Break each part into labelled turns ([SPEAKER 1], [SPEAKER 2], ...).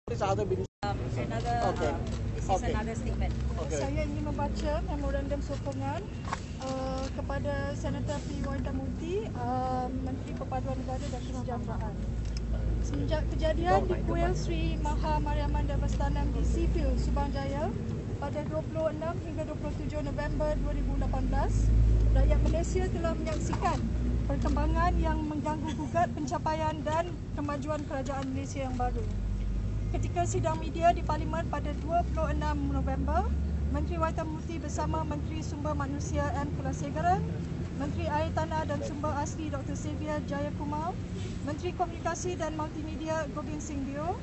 [SPEAKER 1] Another
[SPEAKER 2] this is another statement.
[SPEAKER 3] Saya ingin membaca memorandum sokongan kepada Senator P. Waitamurty, Menteri Perpaduan Negara dan Kesejahteraan. Semenjak kejadian di kuil Sri Maha Mariamman Devastanam di Sipil, Subang Jaya pada 26 hingga 27 November 2018, rakyat Malaysia telah menyaksikan perkembangan yang mengganggu gugat pencapaian dan kemajuan kerajaan Malaysia yang baru. Ketika sidang media di Parlimen pada 26 November, Menteri Waitamurty bersama Menteri Sumber Manusia M. Kulasegaran, Menteri Air Tanah dan Sumber Asli Dr. Xavier Jayakumar, Menteri Komunikasi dan Multimedia Gobind Singh Dio,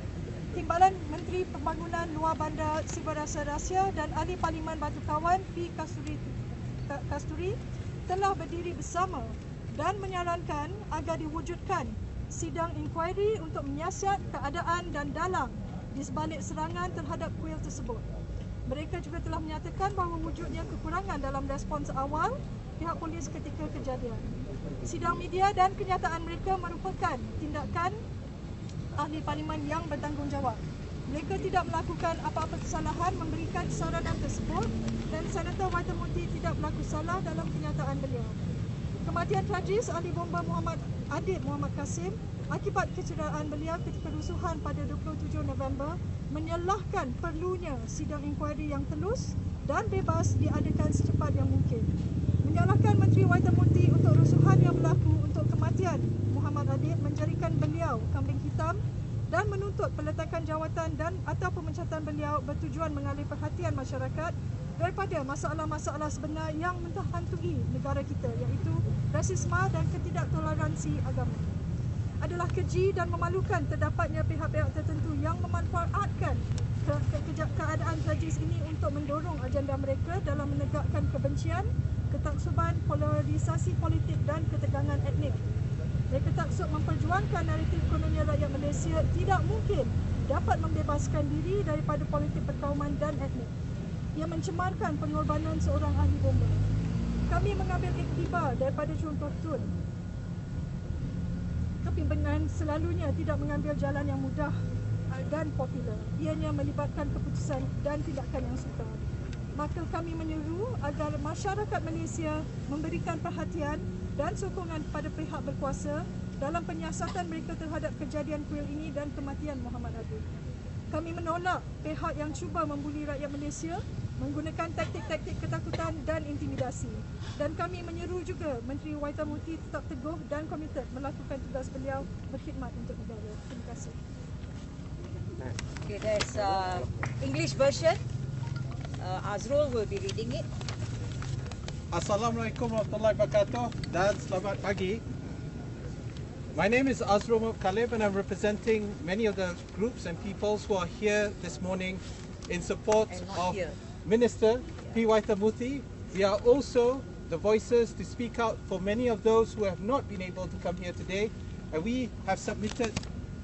[SPEAKER 3] Timbalan Menteri Pembangunan Luar Bandar Siberasa Rahsia dan Ahli Parlimen Batu Kawan P. Kasturi telah berdiri bersama dan menyarankan agar diwujudkan sidang inkuari untuk menyiasat keadaan dan dalang di sebalik serangan terhadap kuil tersebut. Mereka juga telah menyatakan bahawa wujudnya kekurangan dalam respons awal pihak polis ketika kejadian. Sidang media dan kenyataan mereka merupakan tindakan ahli parlimen yang bertanggungjawab. Mereka tidak melakukan apa-apa kesalahan memberikan saranan tersebut dan Senator Waitamurty tidak berlaku salah dalam kenyataan beliau. Kematian tragis ahli bomba Adik Muhammad Kasim akibat kecederaan beliau ketika rusuhan pada 27 November menyalahkan perlunya sidang inkuari yang telus dan bebas diadakan secepat yang mungkin. Menyalahkan Menteri Waitamurty untuk rusuhan yang berlaku untuk kematian Muhammad Adik menjadikan beliau kambing hitam dan menuntut peletakan jawatan dan atau pemecatan beliau bertujuan mengalih perhatian masyarakat daripada masalah-masalah sebenar yang menghantui negara kita, iaitu rasisme dan ketidaktoleransi agama. Adalah keji dan memalukan terdapatnya pihak-pihak tertentu yang memanfaatkan keadaan tragis ini untuk mendorong agenda mereka dalam menegakkan kebencian, ketaksuban, polarisasi politik dan ketegangan etnik. Mereka taksub memperjuangkan naratif kononnya rakyat Malaysia tidak mungkin dapat membebaskan diri daripada politik perkauman dan etnik. Ia mencemarkan pengorbanan seorang ahli bomba. Kami mengambil iktibar daripada contoh Tun. Kepimpinan selalunya tidak mengambil jalan yang mudah dan popular. Ianya melibatkan keputusan dan tindakan yang sukar. Maka kami menyeru agar masyarakat Malaysia memberikan perhatian dan sokongan kepada pihak berkuasa dalam penyiasatan mereka terhadap kejadian kuil ini dan kematian Muhammad Adik. Kami menolak pihak yang cuba membuli rakyat Malaysia menggunakan taktik-taktik ketakutan dan intimidasi. Dan kami menyeru juga Menteri Waitamurty tetap teguh dan komited melakukan tugas beliau berkhidmat untuk negara. Terima kasih.
[SPEAKER 2] Okay, there's English version. Azrul will be reading it.
[SPEAKER 1] Assalamualaikum warahmatullahi wabarakatuh dan selamat pagi. My name is Azrul Khalib and I'm representing many of the groups and peoples who are here this morning in support of Minister P. Waitamurty. We are also the voices to speak out for many of those who have not been able to come here today, and we have submitted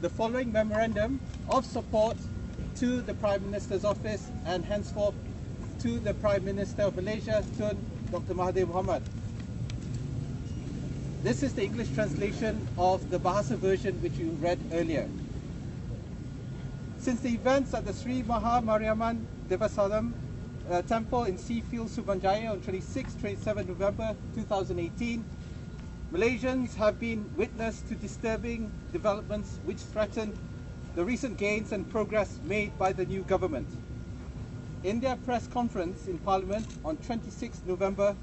[SPEAKER 1] the following memorandum of support to the Prime Minister's office and henceforth to the Prime Minister of Malaysia, Tun Dr. Mahathir Mohamad. This is the English translation of the Bahasa version which you read earlier. Since the events at the Sri Maha Mariamman Devastanam Temple in Seafield, Subang Jaya on 26-27 November 2018, Malaysians have been witness to disturbing developments which threaten the recent gains and progress made by the new government. In their press conference in Parliament on 26 November,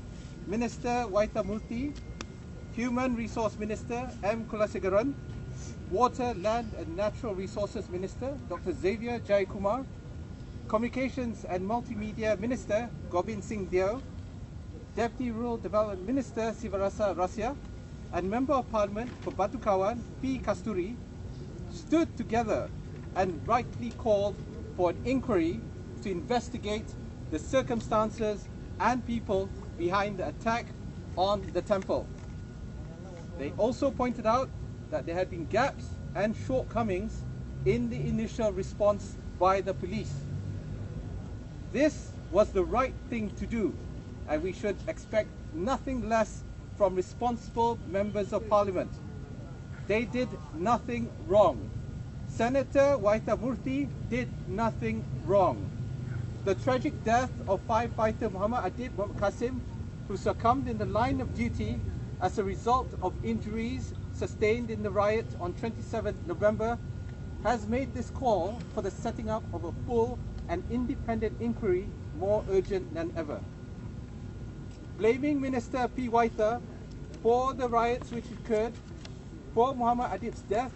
[SPEAKER 1] Minister Waitamurty, Human Resource Minister M. Kulasegaran, Water, Land and Natural Resources Minister Dr. Xavier Jayakumar, Communications and Multimedia Minister Gobind Singh Dio, Deputy Rural Development Minister Siberasa Rahsia, and Member of Parliament for Batu Kawan P. Kasturi stood together and rightly called for an inquiry to investigate the circumstances and people behind the attack on the temple. They also pointed out that there had been gaps and shortcomings in the initial response by the police. This was the right thing to do, and we should expect nothing less from responsible members of Parliament. They did nothing wrong. Senator Waitamurthy did nothing wrong. The tragic death of firefighter Muhammad Adib Kasim, who succumbed in the line of duty as a result of injuries sustained in the riot on 27 November, has made this call for the setting up of a full and independent inquiry more urgent than ever. Blaming Minister P. Waitha for the riots which occurred, for Muhammad Adib's death,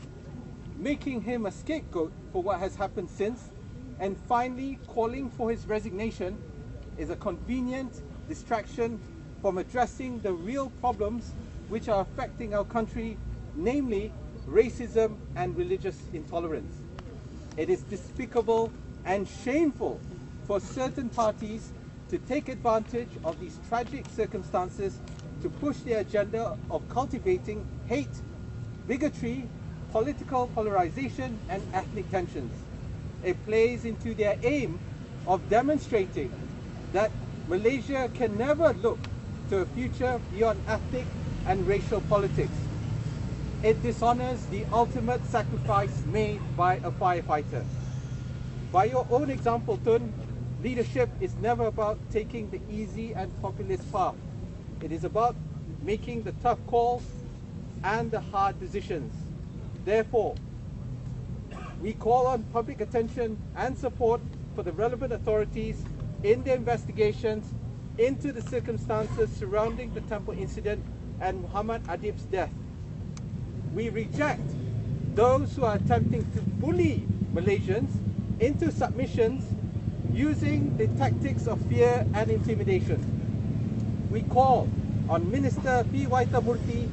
[SPEAKER 1] making him a scapegoat for what has happened since, and finally calling for his resignation is a convenient distraction from addressing the real problems which are affecting our country, namely racism and religious intolerance. It is despicable and shameful for certain parties to take advantage of these tragic circumstances to push their agenda of cultivating hate, bigotry, political polarization and ethnic tensions. It plays into their aim of demonstrating that Malaysia can never look to a future beyond ethnic and racial politics. It dishonors the ultimate sacrifice made by a firefighter. By your own example, Tun, leadership is never about taking the easy and populist path. It is about making the tough calls and the hard decisions. Therefore, we call on public attention and support for the relevant authorities in their investigations into the circumstances surrounding the temple incident and Muhammad Adib's death. We reject those who are attempting to bully Malaysians into submissions using the tactics of fear and intimidation. We call on Minister P. Waitamurthy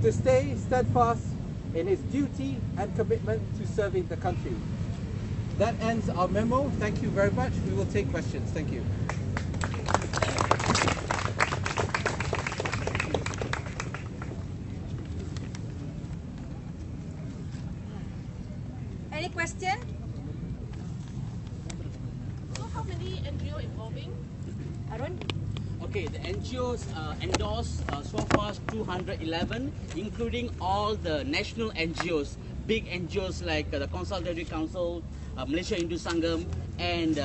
[SPEAKER 1] to stay steadfast in his duty and commitment to serving the country. That ends our memo. Thank you very much. We will take questions. Thank you.
[SPEAKER 2] Any question?
[SPEAKER 4] So how many NGO involving?
[SPEAKER 2] Arun?
[SPEAKER 5] Okay, the NGOs endorsed so far 211, including all the national NGOs, big NGOs like the Consultative Council, Malaysia Hindu Sangam, and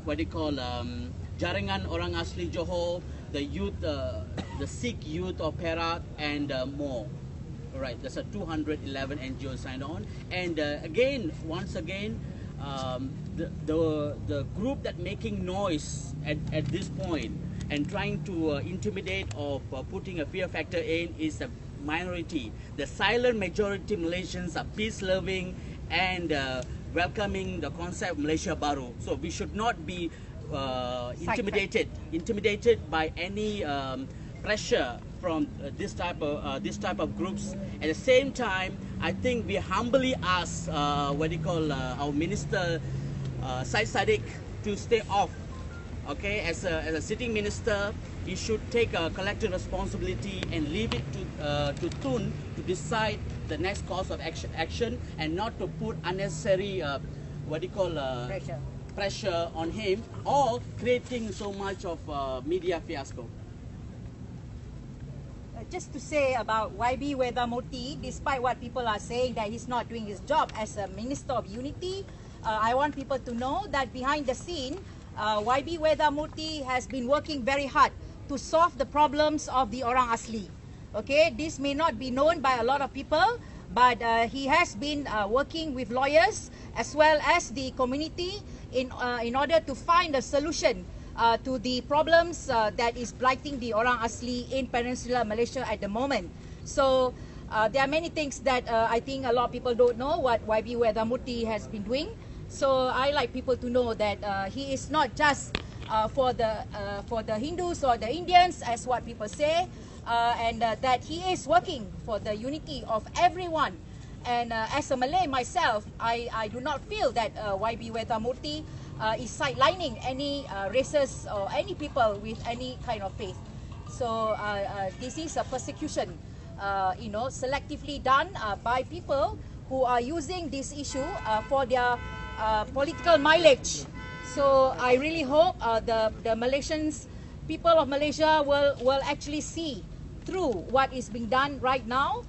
[SPEAKER 5] what they call Jaringan Orang Asli Johor, the youth, the Sikh youth of Perak, and more. All right, there's a 211 NGOs signed on, and once again, the group that making noise at this point and trying to intimidate or putting a fear factor in is the minority. The silent majority Malaysians are peace-loving and welcoming the concept of Malaysia Baru. So we should not be intimidated by any pressure from this type of groups. At the same time, I think we humbly ask our Minister Syed Saddiq to stay off. Okay, as a sitting minister, he should take a collective responsibility and leave it to Tun to decide the next course of action and not to put unnecessary pressure on him or creating so much of media fiasco.
[SPEAKER 2] Just to say about YB Waitamurthy, despite what people are saying that he's not doing his job as a Minister of Unity, I want people to know that behind the scene, YB Waitamurthy has been working very hard to solve the problems of the Orang Asli. Okay, this may not be known by a lot of people, but he has been working with lawyers as well as the community in order to find a solution to the problems that is blighting the Orang Asli in Peninsular Malaysia at the moment. So there are many things that I think a lot of people don't know what YB Waitamurthy has been doing. So I like people to know that he is not just for the Hindus or the Indians, as what people say, and that he is working for the unity of everyone. And as a Malay myself, I do not feel that YB Waitamurthy is sidelining any races or any people with any kind of faith. So this is a persecution, selectively done by people who are using this issue for their political mileage. So I really hope the Malaysians, people of Malaysia will actually see through what is being done right now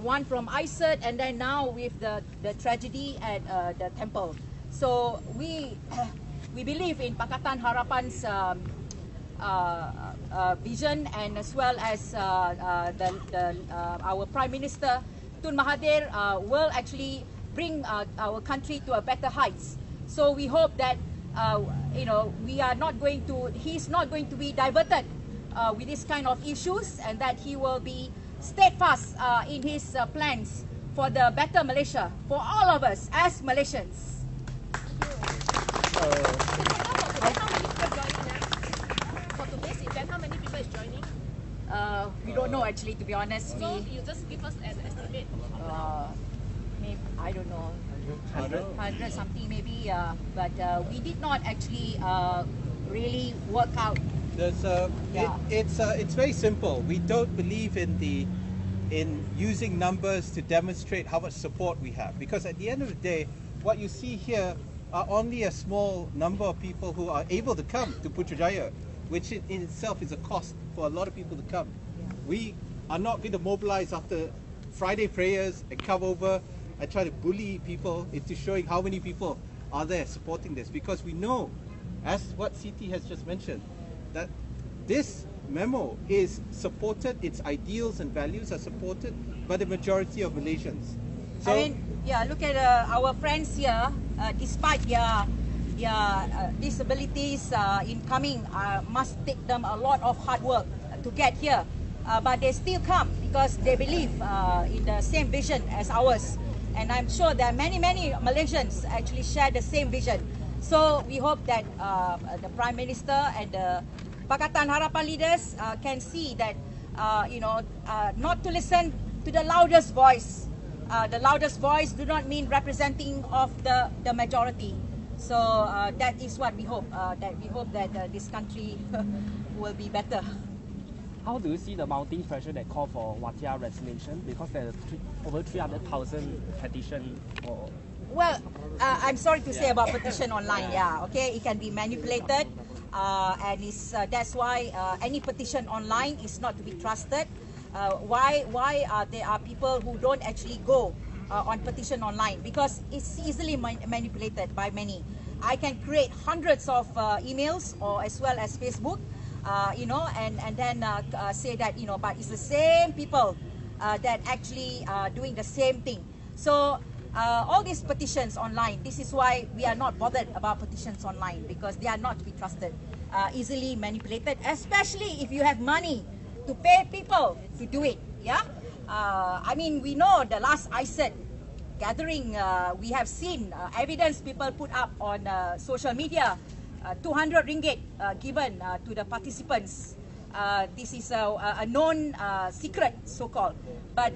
[SPEAKER 2] one from ISET, and then now with the tragedy at the temple. So we believe in Pakatan Harapan's vision, and as well as our Prime Minister Tun Mahathir will actually bring our country to a better heights. So we hope that you know, he's not going to be diverted with this kind of issues, and that he will be steadfast in his plans for the better Malaysia for all of us as Malaysians.
[SPEAKER 4] For today's event, how many people is joining?
[SPEAKER 2] We don't know actually, to be honest.
[SPEAKER 4] So you just give us an estimate.
[SPEAKER 2] Maybe, I don't know, 100 something maybe, but we did not actually really work out.
[SPEAKER 1] There's it's very simple. We don't believe in using numbers to demonstrate how much support we have, because at the end of the day, what you see here are only a small number of people who are able to come to Putrajaya, which in itself is a cost for a lot of people to come. We are not going to mobilize after Friday prayers and come over and try to bully people into showing how many people are there supporting this, because we know, as what Siti has just mentioned, that this memo is supported, its ideals and values are supported by the majority of Malaysians. So,
[SPEAKER 2] I mean, yeah, look at our friends here, despite their disabilities in coming, must take them a lot of hard work to get here. But they still come because they believe in the same vision as ours. And I'm sure there are many Malaysians actually share the same vision. So we hope that the Prime Minister and the Pakatan Harapan leaders can see that, you know, not to listen to the loudest voice. The loudest voice do not mean representing of the majority. So that is what we hope. That this country will be better.
[SPEAKER 6] How do you see the mounting pressure that call for Watia resignation? Because there are over 300,000 petition for...
[SPEAKER 2] Well, I'm sorry to say about petition online. Yeah, okay, it can be manipulated, and that's why any petition online is not to be trusted. Why there are people who don't actually go on petition online? Because it's easily manipulated by many. I can create hundreds of emails, or as well as Facebook, you know, and then say that, you know, but it's the same people that actually doing the same thing. So all these petitions online, this is why we are not bothered about petitions online, because they are not to be trusted, easily manipulated, especially if you have money to pay people to do it. Yeah, I mean, we know the last ISET gathering, we have seen evidence people put up on social media, 200 ringgit given to the participants. This is a known secret, so-called, but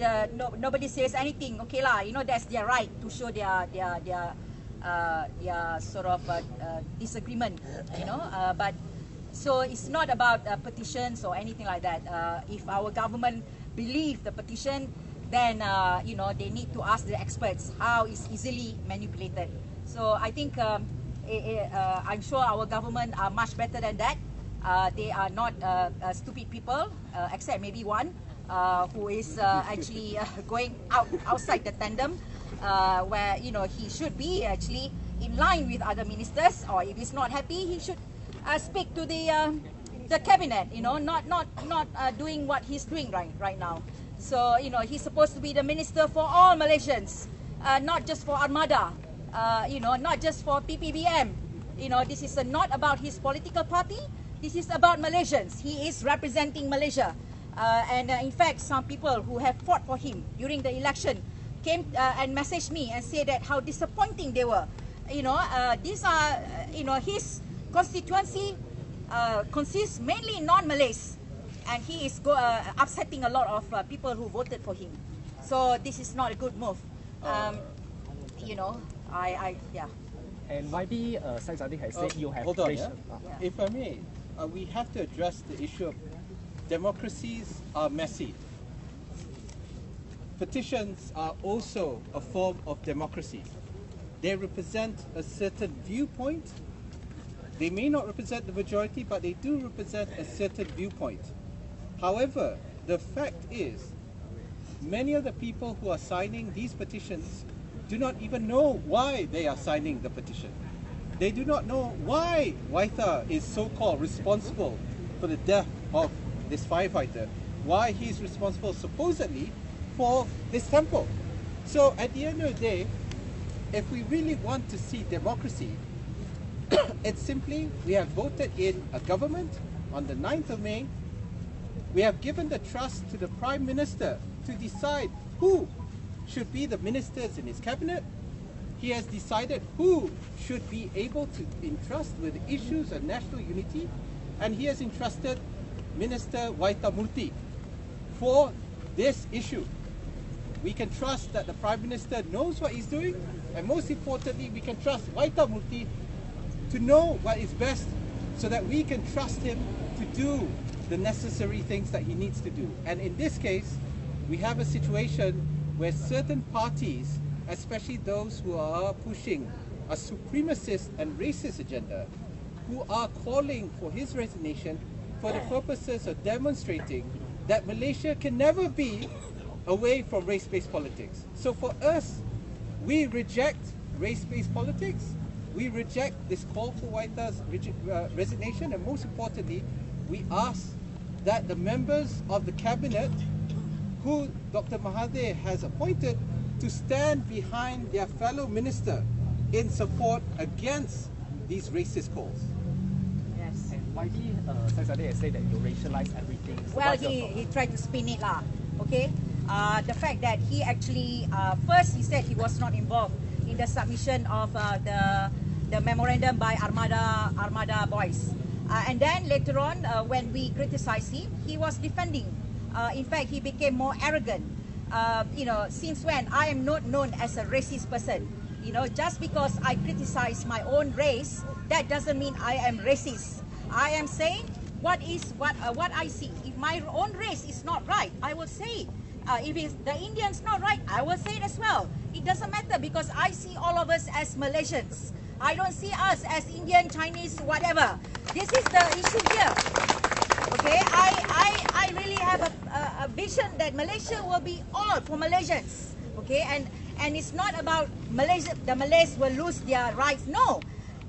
[SPEAKER 2] nobody says anything. Okay lah, you know, that's their right to show their sort of disagreement, you know. But so it's not about petitions or anything like that. If our government believe the petition, then you know, they need to ask the experts how it's easily manipulated. So I think I'm sure our government are much better than that. They are not stupid people, except maybe one who is actually going outside the tandem, where, you know, he should be actually in line with other ministers, or if he's not happy, he should speak to the cabinet. You know, not doing what he's doing right now. So, you know, he's supposed to be the minister for all Malaysians, not just for Armada. You know, not just for PPBM. You know, this is not about his political party. This is about Malaysians. He is representing Malaysia. And in fact, some people who have fought for him during the election came and messaged me and said that how disappointing they were. You know, these are, you know, his constituency consists mainly non-Malays. And he is upsetting a lot of people who voted for him. So this is not a good move. You know, yeah.
[SPEAKER 6] And YB said something has said you have...
[SPEAKER 1] Hold on, yeah? If I may, we have to address the issue of democracies are messy. Petitions are also a form of democracy. They represent a certain viewpoint. They may not represent the majority, but they do represent a certain viewpoint. However, the fact is, many of the people who are signing these petitions do not even know why they are signing the petition. They do not know why Waitha is so-called responsible for the death of this firefighter, why he is responsible supposedly for this temple. So at the end of the day, if we really want to see democracy, it's simply we have voted in a government on the 9th of May. We have given the trust to the Prime Minister to decide who should be the ministers in his cabinet. He has decided who should be able to entrust with issues of national unity, and he has entrusted Minister Waitha Murthy for this issue. We can trust that the Prime Minister knows what he's doing, and most importantly, we can trust Waitha Murthy to know what is best so that we can trust him to do the necessary things that he needs to do. And in this case, we have a situation where certain parties, especially those who are pushing a supremacist and racist agenda, who are calling for his resignation for the purposes of demonstrating that Malaysia can never be away from race-based politics. So for us, we reject race-based politics. We reject this call for Waitha's resignation, and most importantly, we ask that the members of the cabinet who Dr. Mahathir has appointed to stand behind their fellow minister in support against these racist calls.
[SPEAKER 2] Yes.
[SPEAKER 6] And why did Saizadeh say that you racialize everything? So
[SPEAKER 2] Well, he tried to spin it lah. Okay. The fact that he actually first he said he was not involved in the submission of the memorandum by Armada boys, and then later on when we criticized him, he was defending. In fact, he became more arrogant. You know, since when I am not known as a racist person. You know, just because I criticize my own race, that doesn't mean I am racist. I am saying what I see. If my own race is not right, I will say it. If it's the Indians not right, I will say it as well. It doesn't matter because I see all of us as Malaysians. I don't see us as Indian, Chinese, whatever. This is the issue here. Okay, I really have a vision that Malaysia will be all for Malaysians. Okay, and it's not about Malaysia. The Malays will lose their rights. No,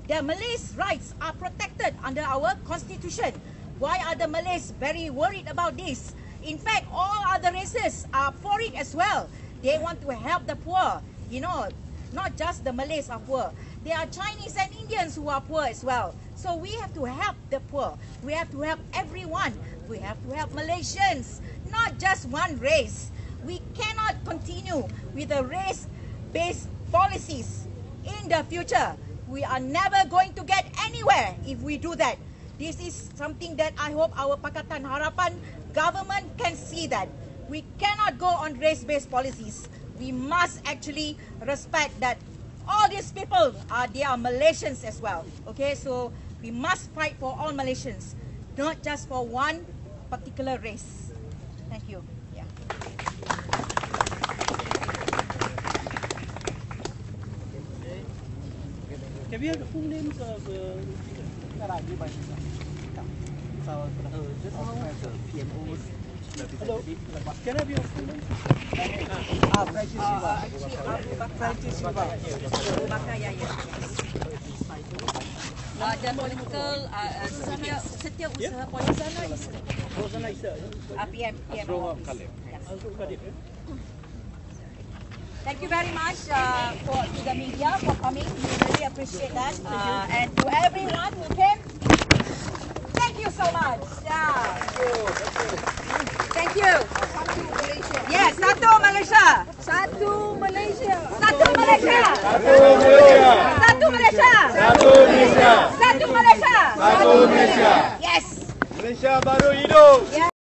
[SPEAKER 2] the Malays' rights are protected under our constitution. Why are the Malays very worried about this? In fact, all other races are for it as well. They want to help the poor. You know, not just the Malays are poor. There are Chinese and Indians who are poor as well. So we have to help the poor. We have to help everyone. We have to help Malaysians, not just one race. We cannot continue with the race-based policies in the future. We are never going to get anywhere if we do that. This is something that I hope our Pakatan Harapan government can see that. We cannot go on race-based policies. We must actually respect that all these people they are Malaysians as well. Okay, so we must fight for all Malaysians, not just for one particular race. Thank you. Yeah.
[SPEAKER 7] Can we have the full names of
[SPEAKER 6] just have the PMOs.
[SPEAKER 7] Hello. Can I have your full name?
[SPEAKER 2] Francis Siva. The political setiausaha politik.
[SPEAKER 7] Rosana Isa.
[SPEAKER 2] PM.
[SPEAKER 7] Yes.
[SPEAKER 2] Thank you very much to the media for coming. We really appreciate that. And to everyone who came, thank you so much. Yeah. Thank you. Yes, Satu Malaysia. Satu Malaysia. Satu Malaysia. Satu Malaysia. Satu Malaysia. Satu Malaysia. Satu Malaysia. Yes.
[SPEAKER 7] Malaysia baru hidup.